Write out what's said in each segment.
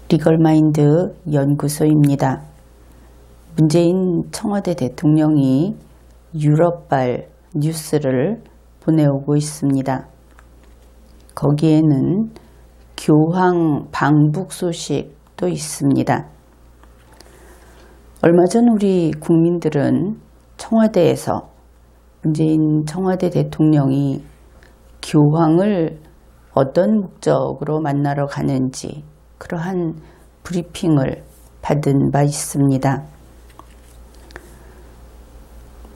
리걸마인드 연구소입니다. 문재인 청와대 대통령이 유럽발 뉴스를 보내오고 있습니다. 거기에는 교황 방북 소식도 있습니다. 얼마 전 우리 국민들은 청와대에서 문재인 청와대 대통령이 교황을 어떤 목적으로 만나러 가는지 그러한 브리핑을 받은 바 있습니다.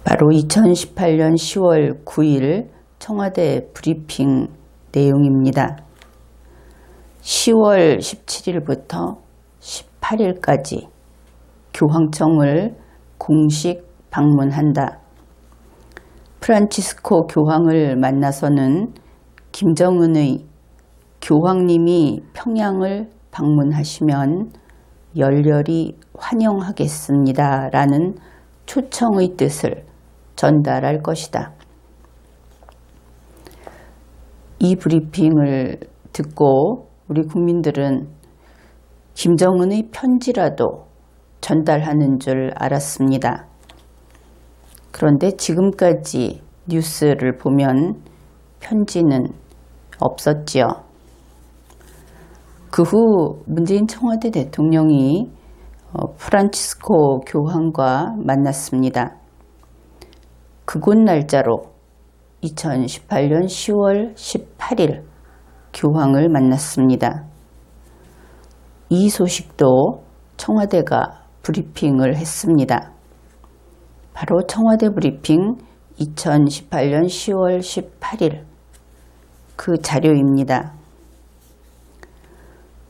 바로 2018년 10월 9일 청와대 브리핑 내용입니다. 10월 17일부터 18일까지 교황청을 공식 방문한다. 프란치스코 교황을 만나서는 김정은의 교황님이 평양을 방문하시면 열렬히 환영하겠습니다. 라는 초청의 뜻을 전달할 것이다. 이 브리핑을 듣고 우리 국민들은 김정은의 편지라도 전달하는 줄 알았습니다. 그런데 지금까지 뉴스를 보면 편지는 없었지요. 그 후 문재인 청와대 대통령이 프란치스코 교황과 만났습니다. 그곳 날짜로 2018년 10월 18일 교황을 만났습니다. 이 소식도 청와대가 브리핑을 했습니다. 바로 청와대 브리핑 2018년 10월 18일 그 자료입니다.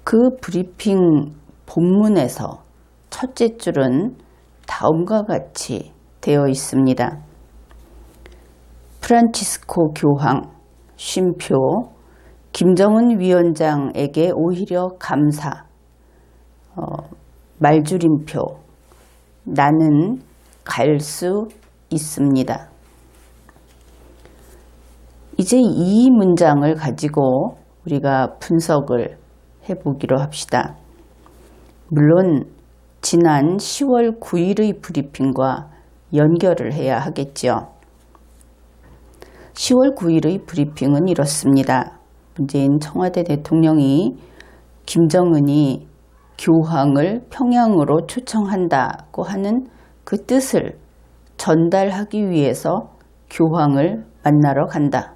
그 브리핑 본문에서 첫째 줄은 다음과 같이 되어 있습니다. 프란치스코 교황 쉼표 김정은 위원장에게 오히려 감사 말줄임표 나는 갈 수 있습니다. 이제 이 문장을 가지고 우리가 분석을 해보기로 합시다. 물론 지난 10월 9일의 브리핑과 연결을 해야 하겠죠. 10월 9일의 브리핑은 이렇습니다. 문재인 청와대 대통령이 김정은이 교황을 평양으로 초청한다고 하는 그 뜻을 전달하기 위해서 교황을 만나러 간다.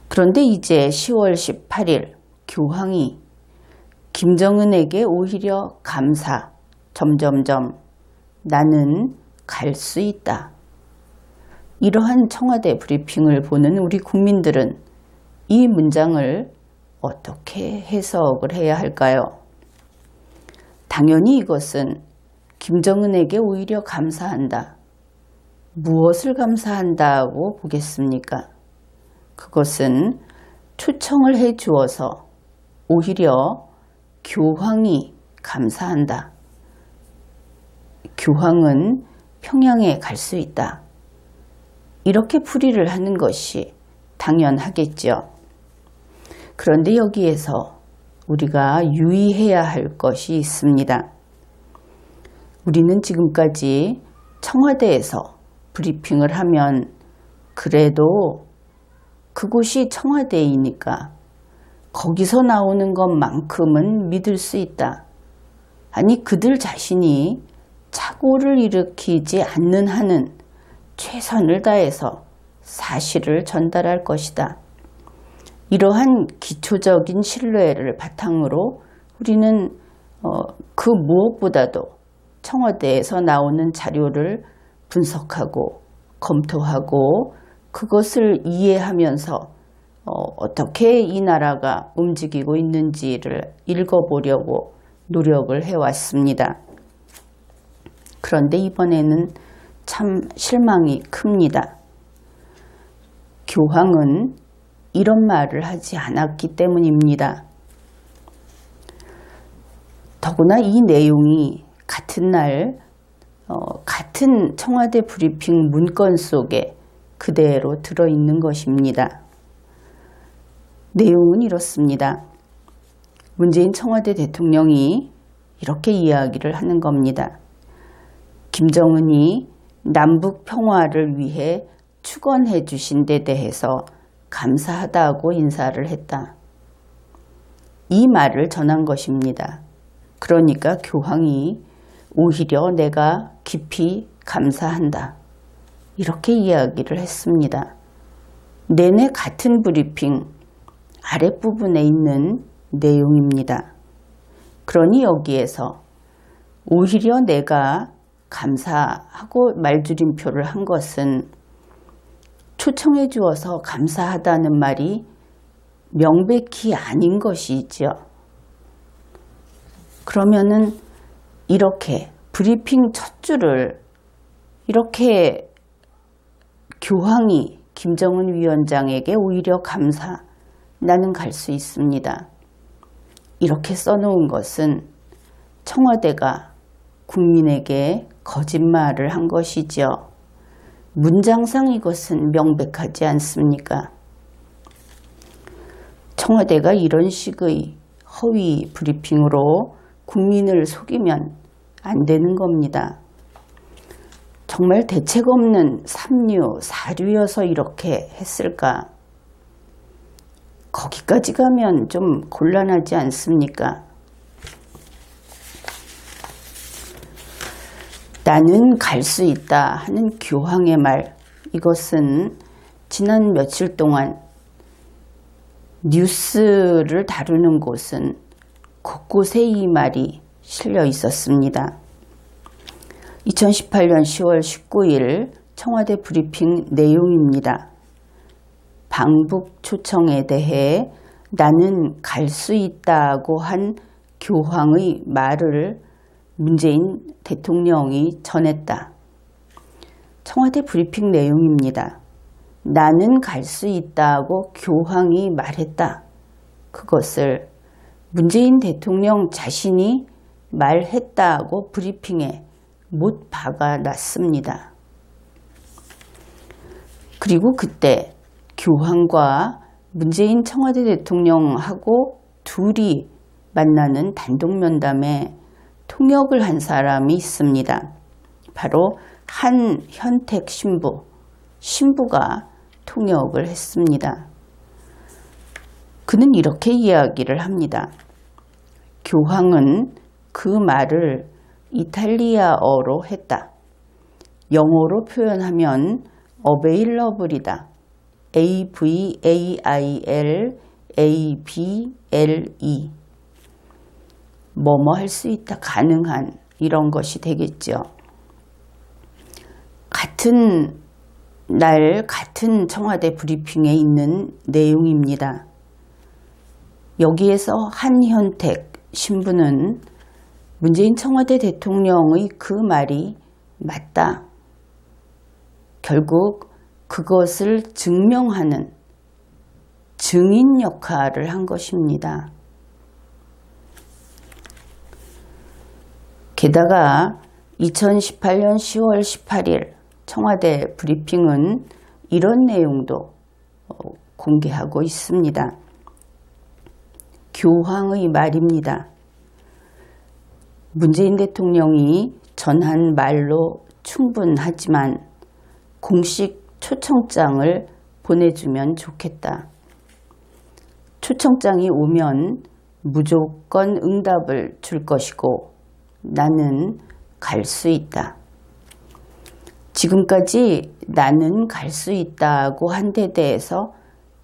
그런데 이제 10월 18일 교황이 김정은에게 오히려 감사, 나는 갈 수 있다. 이러한 청와대 브리핑을 보는 우리 국민들은 이 문장을 어떻게 해석을 해야 할까요? 당연히 이것은 김정은에게 오히려 감사한다. 무엇을 감사한다고 보겠습니까? 그것은 초청을 해 주어서 오히려 교황이 감사한다. 교황은 평양에 갈 수 있다. 이렇게 풀이를 하는 것이 당연하겠죠. 그런데 여기에서 우리가 유의해야 할 것이 있습니다. 우리는 지금까지 청와대에서 브리핑을 하면 그래도 그곳이 청와대이니까 거기서 나오는 것만큼은 믿을 수 있다. 아니 그들 자신이 착오를 일으키지 않는 한은 최선을 다해서 사실을 전달할 것이다. 이러한 기초적인 신뢰를 바탕으로 우리는 그 무엇보다도 청와대에서 나오는 자료를 분석하고 검토하고 그것을 이해하면서 어떻게 이 나라가 움직이고 있는지를 읽어보려고 노력을 해왔습니다. 그런데 이번에는 참 실망이 큽니다. 교황은 이런 말을 하지 않았기 때문입니다. 더구나 이 내용이 같은 날 같은 청와대 브리핑 문건 속에 그대로 들어있는 것입니다. 내용은 이렇습니다. 문재인 청와대 대통령이 이렇게 이야기를 하는 겁니다. 김정은이 남북 평화를 위해 축원해 주신 데 대해서 감사하다고 인사를 했다. 이 말을 전한 것입니다. 그러니까 교황이 오히려 내가 깊이 감사한다. 이렇게 이야기를 했습니다. 내내 같은 브리핑 아랫부분에 있는 내용입니다. 그러니 여기에서 오히려 내가 감사하고 말줄임표를 한 것은 초청해 주어서 감사하다는 말이 명백히 아닌 것이죠. 그러면은 이렇게 브리핑 첫 줄을 이렇게 교황이 김정은 위원장에게 오히려 감사, 나는 갈 수 있습니다. 이렇게 써놓은 것은 청와대가 국민에게 거짓말을 한 것이죠. 문장상 이것은 명백하지 않습니까? 청와대가 이런 식의 허위 브리핑으로 국민을 속이면 안 되는 겁니다. 정말 대책 없는 삼류, 사류여서 이렇게 했을까? 거기까지 가면 좀 곤란하지 않습니까? 나는 갈 수 있다 하는 교황의 말, 이것은 지난 며칠 동안 뉴스를 다루는 곳은 곳곳에 이 말이 실려 있었습니다. 2018년 10월 19일 청와대 브리핑 내용입니다. 방북 초청에 대해 나는 갈 수 있다고 한 교황의 말을 문재인 대통령이 전했다. 청와대 브리핑 내용입니다. 나는 갈 수 있다고 교황이 말했다. 그것을 문재인 대통령 자신이 말했다고 브리핑에 못 박아놨습니다. 그리고 그때 교황과 문재인 청와대 대통령하고 둘이 만나는 단독면담에 통역을 한 사람이 있습니다. 바로 한현택 신부가 통역을 했습니다. 그는 이렇게 이야기를 합니다. 교황은 그 말을 이탈리아어로 했다. 영어로 표현하면 available이다. available 뭐뭐 할 수 있다, 가능한, 이런 것이 되겠죠. 같은 날 같은 청와대 브리핑에 있는 내용입니다. 여기에서 한현택 신부는 문재인 청와대 대통령의 그 말이 맞다. 결국 그것을 증명하는 증인 역할을 한 것입니다. 게다가 2018년 10월 18일 청와대 브리핑은 이런 내용도 공개하고 있습니다. 교황의 말입니다. 문재인 대통령이 전한 말로 충분하지만 공식 초청장을 보내주면 좋겠다. 초청장이 오면 무조건 응답을 줄 것이고 나는 갈 수 있다. 지금까지 나는 갈 수 있다고 한 데 대해서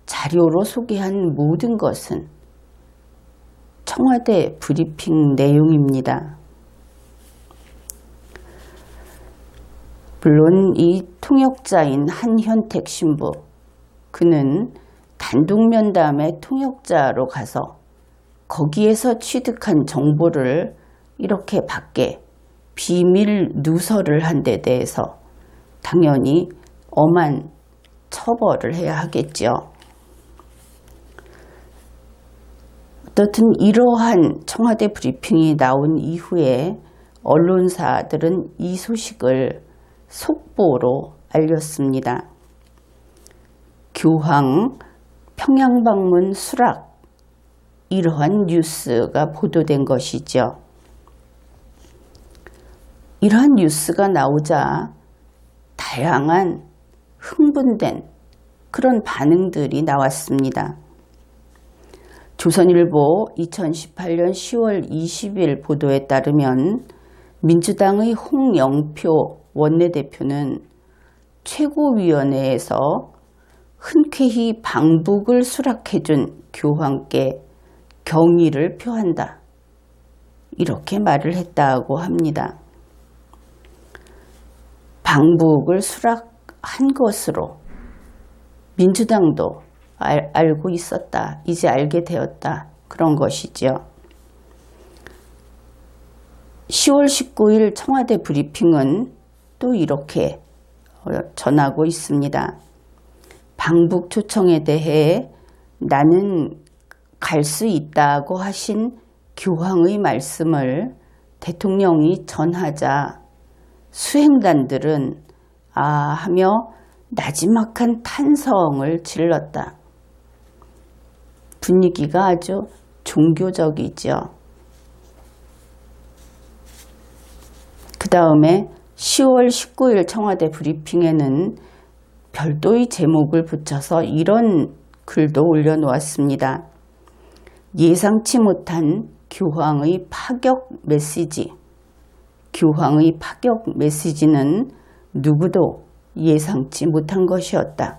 자료로 소개한 모든 것은 청와대 브리핑 내용입니다. 물론 이 통역자인 한현택 신부, 그는 단독면담의 통역자로 가서 거기에서 취득한 정보를 이렇게 밖에 비밀 누설을 한 데 대해서 당연히 엄한 처벌을 해야 하겠죠. 어떻든 이러한 청와대 브리핑이 나온 이후에 언론사들은 이 소식을 속보로 알렸습니다. 교황 평양 방문 수락, 이러한 뉴스가 보도된 것이죠. 이러한 뉴스가 나오자 다양한 흥분된 그런 반응들이 나왔습니다. 조선일보 2018년 10월 20일 보도에 따르면 민주당의 홍영표 원내대표는 최고위원회에서 흔쾌히 방북을 수락해준 교황께 경의를 표한다. 이렇게 말을 했다고 합니다. 방북을 수락한 것으로 민주당도 알고 있었다. 이제 알게 되었다. 그런 것이죠. 10월 19일 청와대 브리핑은 또 이렇게 전하고 있습니다. 방북 초청에 대해 나는 갈 수 있다고 하신 교황의 말씀을 대통령이 전하자 수행단들은 아 하며 나지막한 탄성을 질렀다. 분위기가 아주 종교적이죠. 그 다음에 10월 19일 청와대 브리핑에는 별도의 제목을 붙여서 이런 글도 올려놓았습니다. 예상치 못한 교황의 파격 메시지. 교황의 파격 메시지는 누구도 예상치 못한 것이었다.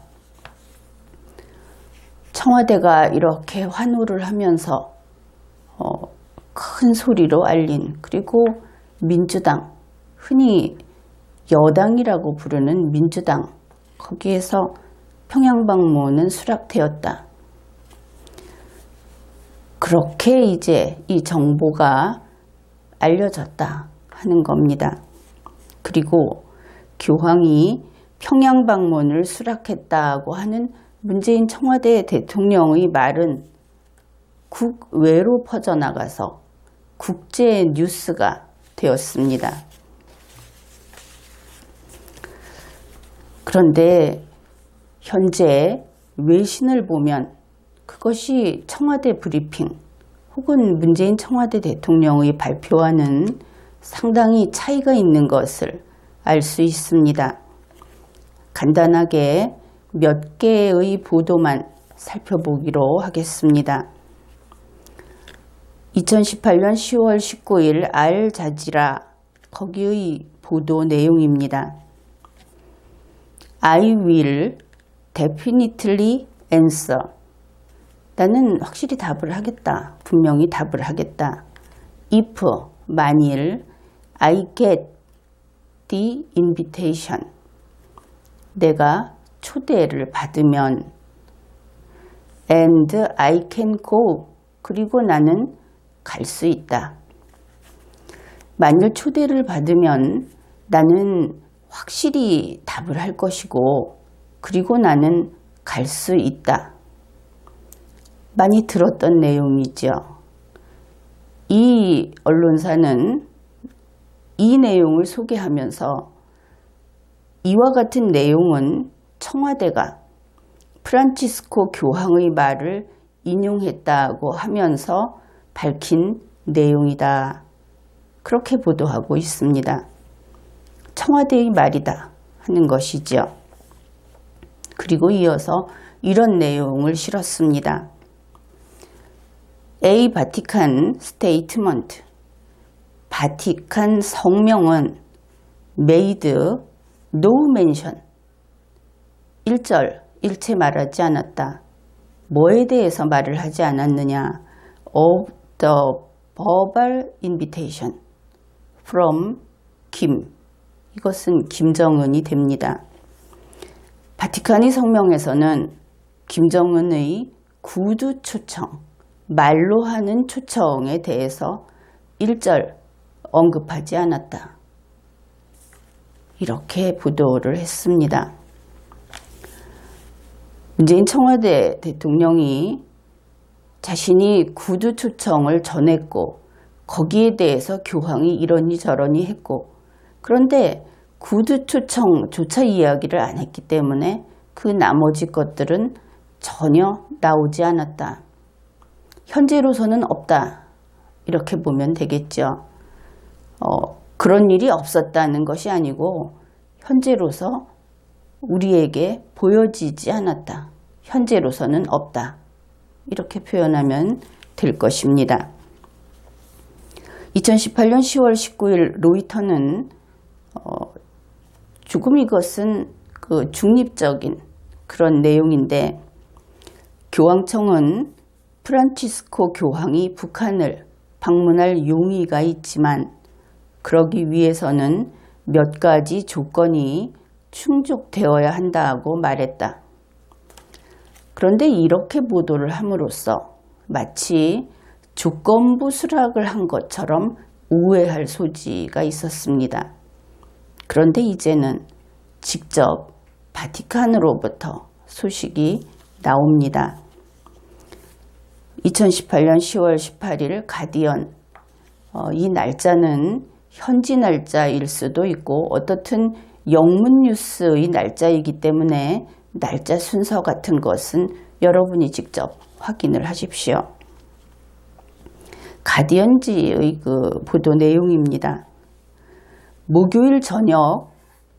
청와대가 이렇게 환호를 하면서 큰 소리로 알린, 그리고 민주당, 흔히 여당이라고 부르는 민주당, 거기에서 평양 방문은 수락되었다. 그렇게 이제 이 정보가 알려졌다 하는 겁니다. 그리고 교황이 평양 방문을 수락했다고 하는 문재인 청와대 대통령의 말은 국외로 퍼져나가서 국제 뉴스가 되었습니다. 그런데 현재 외신을 보면 그것이 청와대 브리핑 혹은 문재인 청와대 대통령의 발표와는 상당히 차이가 있는 것을 알 수 있습니다. 간단하게 몇 개의 보도만 살펴보기로 하겠습니다. 2018년 10월 19일 알자지라 거기의 보도 내용입니다. I will definitely answer. 나는 확실히 답을 하겠다. 분명히 답을 하겠다. If, 만일 I get the invitation. 내가 초대를 받으면 and I can go. 그리고 나는 갈 수 있다. 만일 초대를 받으면 나는 확실히 답을 할 것이고 그리고 나는 갈 수 있다. 많이 들었던 내용이죠. 이 언론사는 이 내용을 소개하면서 이와 같은 내용은 청와대가 프란치스코 교황의 말을 인용했다고 하면서 밝힌 내용이다. 그렇게 보도하고 있습니다. 청와대의 말이다 하는 것이죠. 그리고 이어서 이런 내용을 실었습니다. A 바티칸 스테이트먼트. 바티칸 성명은 made no mention. 1절 일체 말하지 않았다. 뭐에 대해서 말을 하지 않았느냐? Of the verbal invitation from 김. 이것은 김정은이 됩니다. 바티칸의 성명에서는 김정은의 구두 초청, 말로 하는 초청에 대해서 1절 언급하지 않았다. 이렇게 보도를 했습니다. 문재인 청와대 대통령이 자신이 구두 초청을 전했고 거기에 대해서 교황이 이러니 저러니 했고 그런데 구두 초청조차 이야기를 안 했기 때문에 그 나머지 것들은 전혀 나오지 않았다. 현재로서는 없다. 이렇게 보면 되겠죠. 그런 일이 없었다는 것이 아니고 현재로서 우리에게 보여지지 않았다. 현재로서는 없다. 이렇게 표현하면 될 것입니다. 2018년 10월 19일 로이터는 조금 이것은 그 중립적인 그런 내용인데, 교황청은 프란치스코 교황이 북한을 방문할 용의가 있지만 그러기 위해서는 몇 가지 조건이 충족되어야 한다고 말했다. 그런데 이렇게 보도를 함으로써 마치 조건부 수락을 한 것처럼 오해할 소지가 있었습니다. 그런데 이제는 직접 바티칸으로부터 소식이 나옵니다. 2018년 10월 18일 가디언, 이 날짜는 현지 날짜일 수도 있고 어떻든 영문 뉴스의 날짜이기 때문에 날짜 순서 같은 것은 여러분이 직접 확인을 하십시오. 가디언지의 그 보도 내용입니다. 목요일 저녁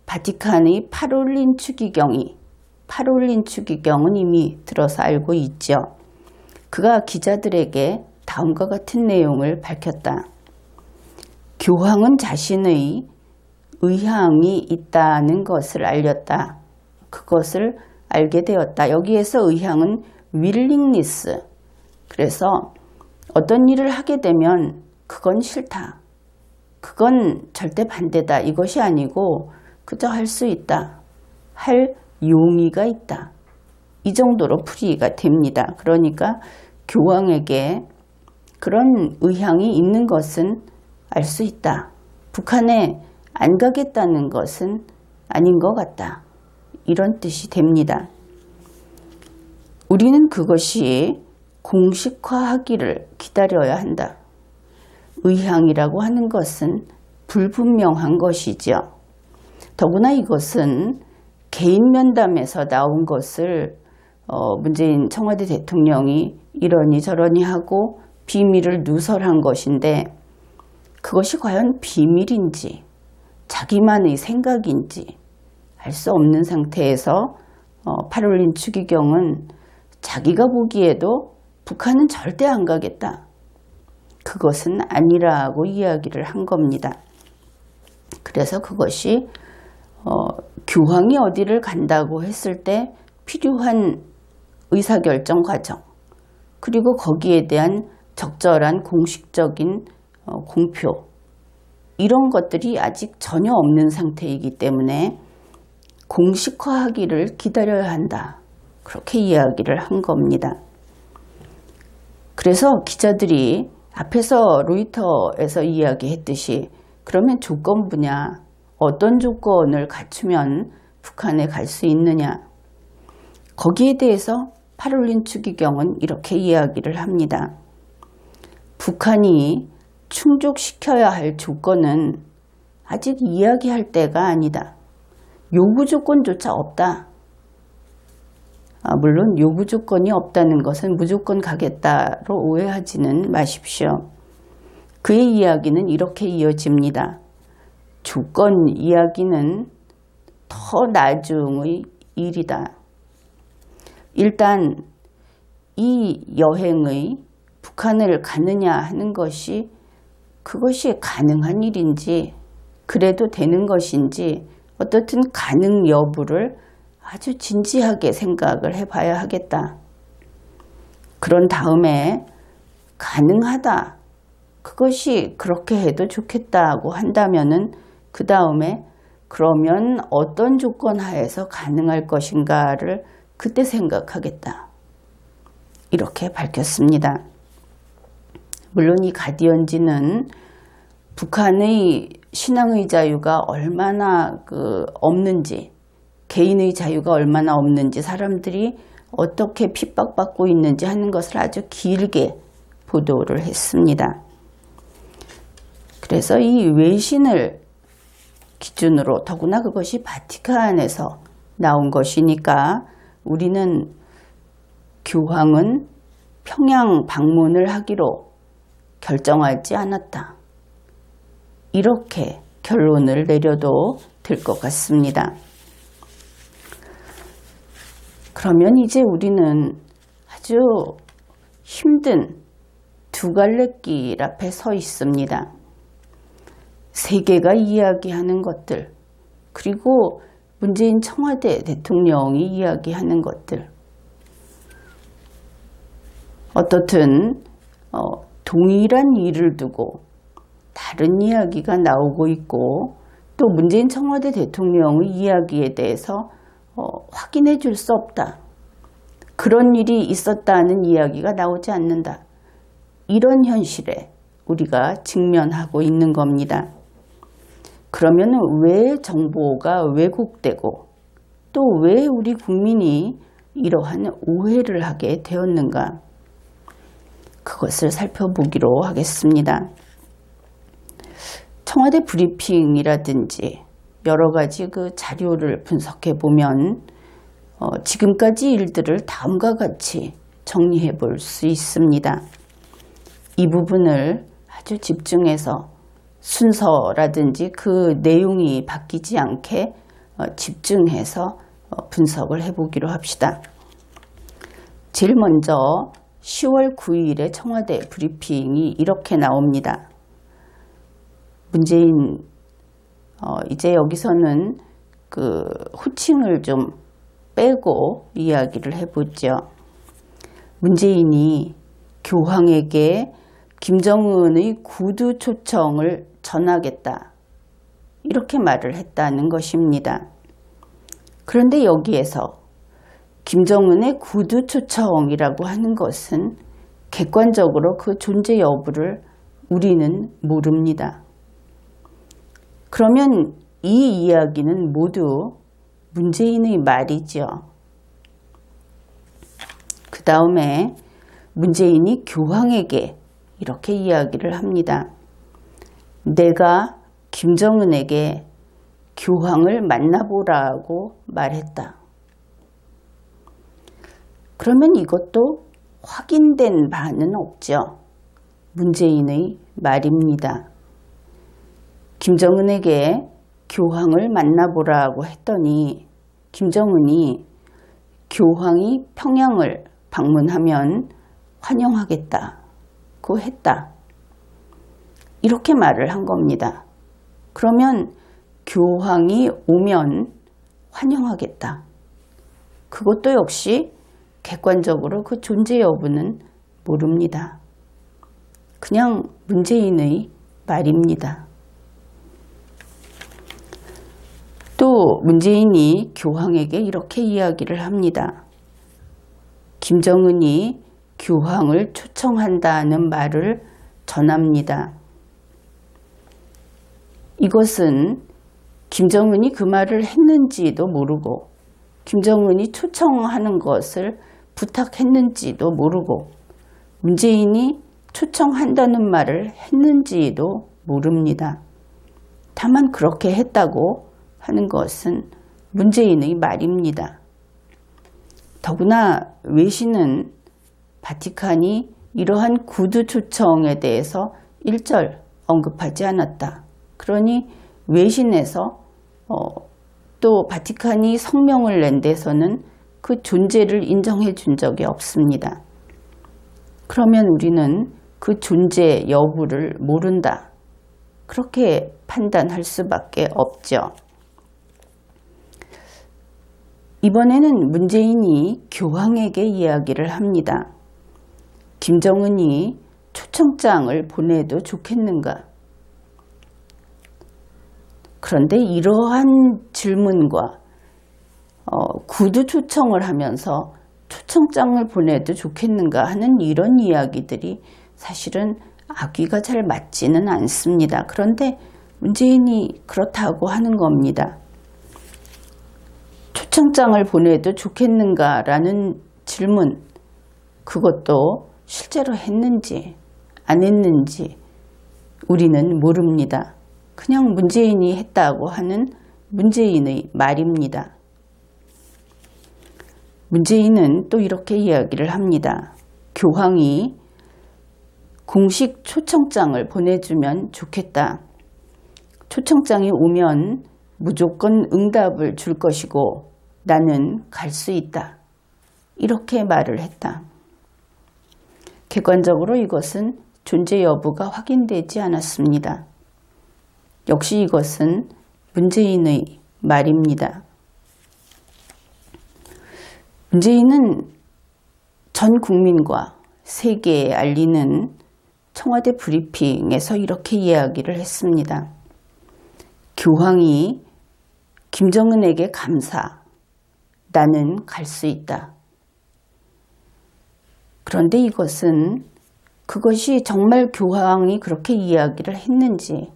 바티칸의 파롤린 추기경은 이미 들어서 알고 있죠. 그가 기자들에게 다음과 같은 내용을 밝혔다. 교황은 자신의 의향이 있다는 것을 알렸다. 그것을 알게 되었다. 여기에서 의향은 willingness. 그래서 어떤 일을 하게 되면 그건 싫다. 그건 절대 반대다. 이것이 아니고 그저 할 수 있다. 할 용의가 있다. 이 정도로 풀이가 됩니다. 그러니까 교황에게 그런 의향이 있는 것은 알 수 있다. 북한에 안 가겠다는 것은 아닌 것 같다. 이런 뜻이 됩니다. 우리는 그것이 공식화하기를 기다려야 한다. 의향이라고 하는 것은 불분명한 것이죠. 더구나 이것은 개인 면담에서 나온 것을 문재인 청와대 대통령이 이러니 저러니 하고 비밀을 누설한 것인데, 그것이 과연 비밀인지 자기만의 생각인지 알 수 없는 상태에서 파롤린 추기경은 자기가 보기에도 북한은 절대 안 가겠다. 그것은 아니라고 이야기를 한 겁니다. 그래서 그것이 교황이 어디를 간다고 했을 때 필요한 의사결정 과정, 그리고 거기에 대한 적절한 공식적인 공표, 이런 것들이 아직 전혀 없는 상태이기 때문에 공식화하기를 기다려야 한다. 그렇게 이야기를 한 겁니다. 그래서 기자들이 앞에서 로이터에서 이야기했듯이 그러면 조건부냐, 어떤 조건을 갖추면 북한에 갈 수 있느냐, 거기에 대해서 파롤린 추기경은 이렇게 이야기를 합니다. 북한이 충족시켜야 할 조건은 아직 이야기할 때가 아니다. 요구 조건조차 없다. 물론 요구 조건이 없다는 것은 무조건 가겠다로 오해하지는 마십시오. 그의 이야기는 이렇게 이어집니다. 조건 이야기는 더 나중의 일이다. 일단 이 여행의 북한을 가느냐 하는 것이 그것이 가능한 일인지, 그래도 되는 것인지, 어떻든 가능 여부를 아주 진지하게 생각을 해봐야 하겠다. 그런 다음에 가능하다, 그것이 그렇게 해도 좋겠다고 한다면은 그 다음에 그러면 어떤 조건 하에서 가능할 것인가를 그때 생각하겠다. 이렇게 밝혔습니다. 물론 이 가디언지는 북한의 신앙의 자유가 얼마나 없는지, 개인의 자유가 얼마나 없는지, 사람들이 어떻게 핍박받고 있는지 하는 것을 아주 길게 보도를 했습니다. 그래서 이 외신을 기준으로, 더구나 그것이 바티칸에서 나온 것이니까 우리는 교황은 평양 방문을 하기로 결정하지 않았다. 이렇게 결론을 내려도 될 것 같습니다. 그러면 이제 우리는 아주 힘든 두 갈래 길 앞에 서 있습니다. 세계가 이야기하는 것들, 그리고 문재인 청와대 대통령이 이야기하는 것들. 어떻든 동일한 일을 두고 다른 이야기가 나오고 있고, 또 문재인 청와대 대통령의 이야기에 대해서 확인해 줄 수 없다. 그런 일이 있었다는 이야기가 나오지 않는다. 이런 현실에 우리가 직면하고 있는 겁니다. 그러면 왜 정보가 왜곡되고 또 왜 우리 국민이 이러한 오해를 하게 되었는가? 그것을 살펴보기로 하겠습니다. 청와대 브리핑이라든지 여러 가지 그 자료를 분석해 보면 지금까지 일들을 다음과 같이 정리해 볼 수 있습니다. 이 부분을 아주 집중해서 순서라든지 그 내용이 바뀌지 않게 집중해서 분석을 해보기로 합시다. 제일 먼저 10월 9일에 청와대 브리핑이 이렇게 나옵니다. 문재인 이제 여기서는 그 호칭을 좀 빼고 이야기를 해보죠. 문재인이 교황에게 김정은의 구두 초청을 전하겠다. 이렇게 말을 했다는 것입니다. 그런데 여기에서 김정은의 구두 초청이라고 하는 것은 객관적으로 그 존재 여부를 우리는 모릅니다. 그러면 이 이야기는 모두 문재인의 말이죠. 그 다음에 문재인이 교황에게 이렇게 이야기를 합니다. 내가 김정은에게 교황을 만나보라고 말했다. 그러면 이것도 확인된 바는 없죠. 문재인의 말입니다. 김정은에게 교황을 만나보라고 했더니 김정은이 교황이 평양을 방문하면 환영하겠다고 했다. 이렇게 말을 한 겁니다. 그러면 교황이 오면 환영하겠다. 그것도 역시 객관적으로 그 존재 여부는 모릅니다. 그냥 문재인의 말입니다. 또 문재인이 교황에게 이렇게 이야기를 합니다. 김정은이 교황을 초청한다는 말을 전합니다. 이것은 김정은이 그 말을 했는지도 모르고 김정은이 초청하는 것을 부탁했는지도 모르고 문재인이 초청한다는 말을 했는지도 모릅니다. 다만 그렇게 했다고 하는 것은 문재인의 말입니다. 더구나 외신은 바티칸이 이러한 구두 초청에 대해서 일절 언급하지 않았다. 그러니 외신에서 또 바티칸이 성명을 낸 데서는 그 존재를 인정해 준 적이 없습니다. 그러면 우리는 그 존재 여부를 모른다. 그렇게 판단할 수밖에 없죠. 이번에는 문재인이 교황에게 이야기를 합니다. 김정은이 초청장을 보내도 좋겠는가? 그런데 이러한 질문과 구두 초청을 하면서 초청장을 보내도 좋겠는가 하는 이런 이야기들이 사실은 악귀가 잘 맞지는 않습니다. 그런데 문재인이 그렇다고 하는 겁니다. 초청장을 보내도 좋겠는가라는 질문, 그것도 실제로 했는지 안 했는지 우리는 모릅니다. 그냥 문재인이 했다고 하는 문재인의 말입니다. 문재인은 또 이렇게 이야기를 합니다. 교황이 공식 초청장을 보내주면 좋겠다. 초청장이 오면 무조건 응답을 줄 것이고 나는 갈 수 있다. 이렇게 말을 했다. 객관적으로 이것은 존재 여부가 확인되지 않았습니다. 역시 이것은 문재인의 말입니다. 문재인은 전 국민과 세계에 알리는 청와대 브리핑에서 이렇게 이야기를 했습니다. 교황이 김정은에게 감사, 나는 갈 수 있다. 그런데 그것이 정말 교황이 그렇게 이야기를 했는지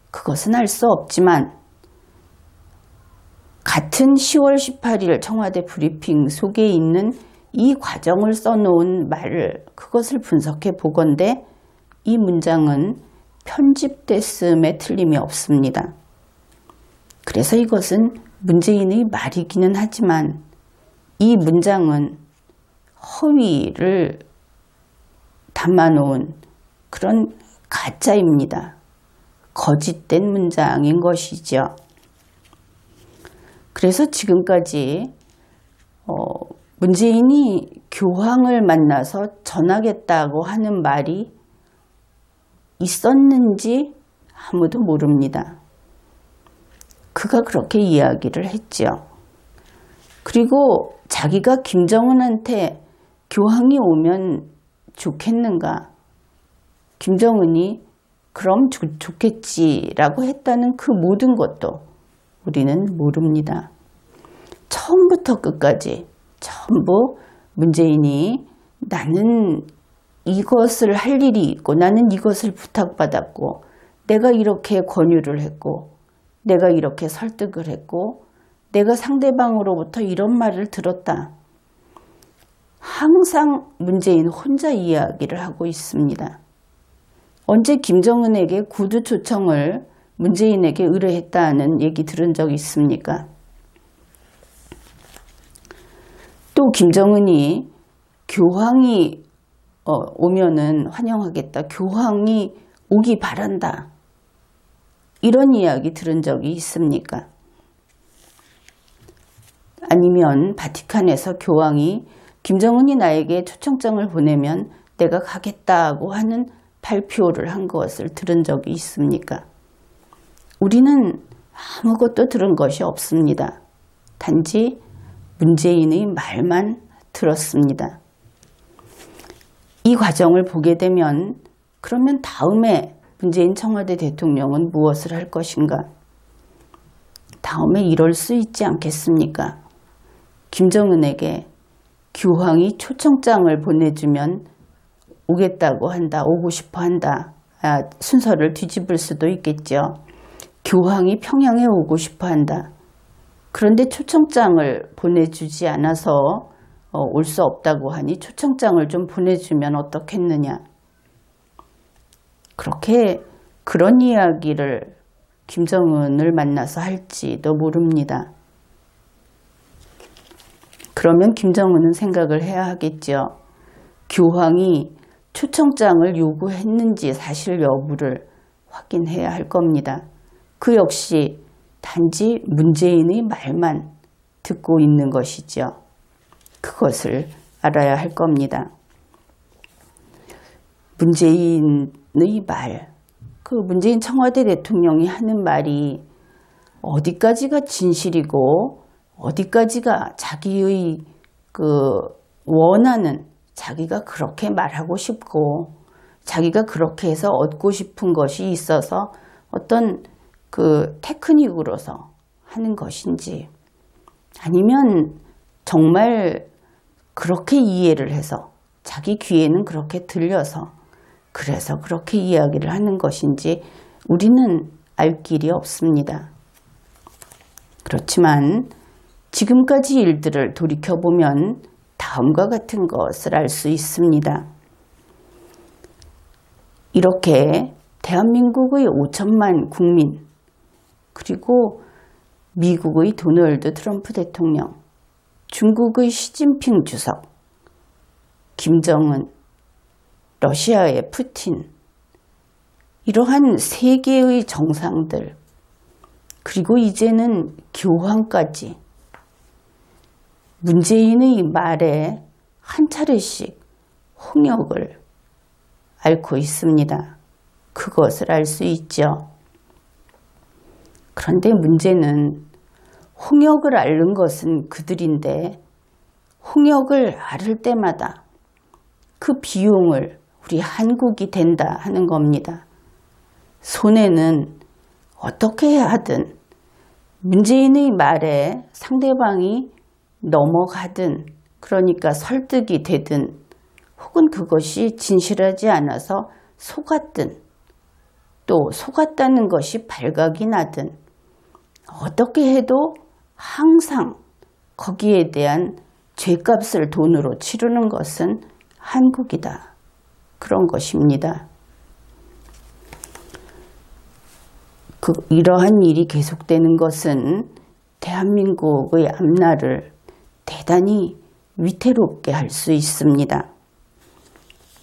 그것은 알 수 없지만 같은 10월 18일 청와대 브리핑 속에 있는 이 과정을 써놓은 말을 그것을 분석해 보건대 이 문장은 편집됐음에 틀림이 없습니다. 그래서 이것은 문재인의 말이기는 하지만 이 문장은 허위를 담아놓은 그런 가짜입니다. 거짓된 문장인 것이죠. 그래서 지금까지 문재인이 교황을 만나서 전하겠다고 하는 말이 있었는지 아무도 모릅니다. 그가 그렇게 이야기를 했죠. 그리고 자기가 김정은한테 교황이 오면 좋겠는가? 김정은이 그럼 좋겠지라고 했다는 그 모든 것도 우리는 모릅니다. 처음부터 끝까지 전부 문재인이 나는 이것을 할 일이 있고 나는 이것을 부탁받았고 내가 이렇게 권유를 했고 내가 이렇게 설득을 했고 내가 상대방으로부터 이런 말을 들었다. 항상 문재인 혼자 이야기를 하고 있습니다. 언제 김정은에게 구두 초청을 문재인에게 의뢰했다는 얘기 들은 적 있습니까? 또 김정은이 교황이 오면은 환영하겠다. 교황이 오기 바란다. 이런 이야기 들은 적이 있습니까? 아니면 바티칸에서 교황이 김정은이 나에게 초청장을 보내면 내가 가겠다고 하는 발표를 한 것을 들은 적이 있습니까? 우리는 아무것도 들은 것이 없습니다. 단지 문재인의 말만 들었습니다. 이 과정을 보게 되면 그러면 다음에 문재인 청와대 대통령은 무엇을 할 것인가? 다음에 이럴 수 있지 않겠습니까? 김정은에게 교황이 초청장을 보내주면 오겠다고 한다, 오고 싶어 한다. 순서를 뒤집을 수도 있겠죠. 교황이 평양에 오고 싶어 한다. 그런데 초청장을 보내주지 않아서 올 수 없다고 하니 초청장을 좀 보내주면 어떻겠느냐. 그런 이야기를 김정은을 만나서 할지도 모릅니다. 그러면 김정은은 생각을 해야 하겠죠. 교황이 초청장을 요구했는지 사실 여부를 확인해야 할 겁니다. 그 역시 단지 문재인의 말만 듣고 있는 것이죠. 그것을 알아야 할 겁니다. 문재인의 말, 그 문재인 청와대 대통령이 하는 말이 어디까지가 진실이고 어디까지가 자기의 원하는 자기가 그렇게 말하고 싶고 자기가 그렇게 해서 얻고 싶은 것이 있어서 어떤 테크닉으로서 하는 것인지 아니면 정말 그렇게 이해를 해서 자기 귀에는 그렇게 들려서 그래서 그렇게 이야기를 하는 것인지 우리는 알 길이 없습니다. 그렇지만 지금까지 일들을 돌이켜보면 다음과 같은 것을 알 수 있습니다. 이렇게 대한민국의 5천만 국민 그리고 미국의 도널드 트럼프 대통령, 중국의 시진핑 주석, 김정은, 러시아의 푸틴, 이러한 세계의 정상들, 그리고 이제는 교황까지 문재인의 말에 한 차례씩 홍역을 앓고 있습니다. 그것을 알 수 있죠. 그런데 문제는 홍역을 앓는 것은 그들인데 홍역을 앓을 때마다 그 비용을 우리 한국이 댄다 하는 겁니다. 손해는 어떻게 하든 문재인의 말에 상대방이 넘어가든, 그러니까 설득이 되든, 혹은 그것이 진실하지 않아서 속았든, 또 속았다는 것이 발각이 나든, 어떻게 해도 항상 거기에 대한 죗값을 돈으로 치르는 것은 한국이다. 그런 것입니다. 이러한 일이 계속되는 것은 대한민국의 앞날을 대단히 위태롭게 할 수 있습니다.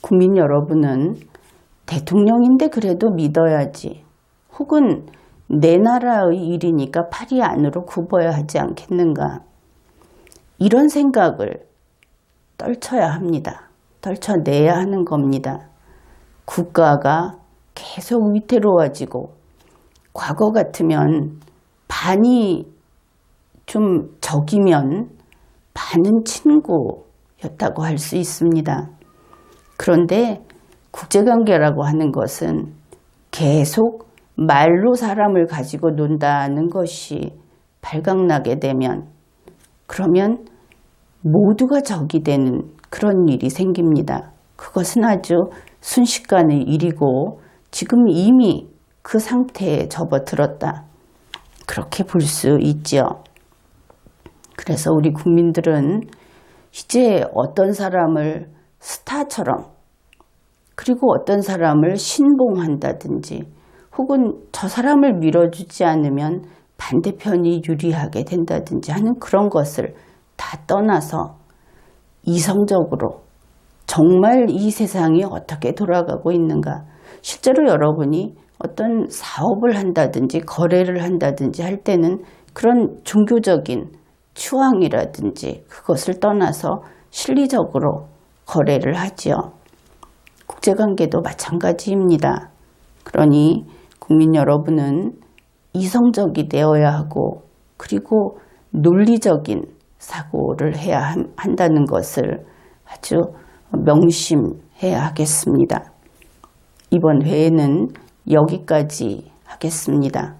국민 여러분은 대통령인데 그래도 믿어야지, 혹은 내 나라의 일이니까 팔이 안으로 굽어야 하지 않겠는가, 이런 생각을 떨쳐야 합니다. 떨쳐내야 하는 겁니다. 국가가 계속 위태로워지고, 과거 같으면 반이 좀 적이면 반은 친구였다고 할 수 있습니다. 그런데 국제관계라고 하는 것은 계속 말로 사람을 가지고 논다는 것이 발각나게 되면, 그러면 모두가 적이 되는 그런 일이 생깁니다. 그것은 아주 순식간의 일이고 지금 이미 그 상태에 접어들었다, 그렇게 볼 수 있죠. 그래서 우리 국민들은 이제 어떤 사람을 스타처럼, 그리고 어떤 사람을 신봉한다든지, 혹은 저 사람을 밀어주지 않으면 반대편이 유리하게 된다든지 하는 그런 것을 다 떠나서 이성적으로 정말 이 세상이 어떻게 돌아가고 있는가, 실제로 여러분이 어떤 사업을 한다든지 거래를 한다든지 할 때는 그런 종교적인 추앙이라든지 그것을 떠나서 실리적으로 거래를 하지요. 국제관계도 마찬가지입니다. 그러니 국민 여러분은 이성적이 되어야 하고, 그리고 논리적인 사고를 해야 한다는 것을 아주 명심해야 하겠습니다. 이번 회에는 여기까지 하겠습니다.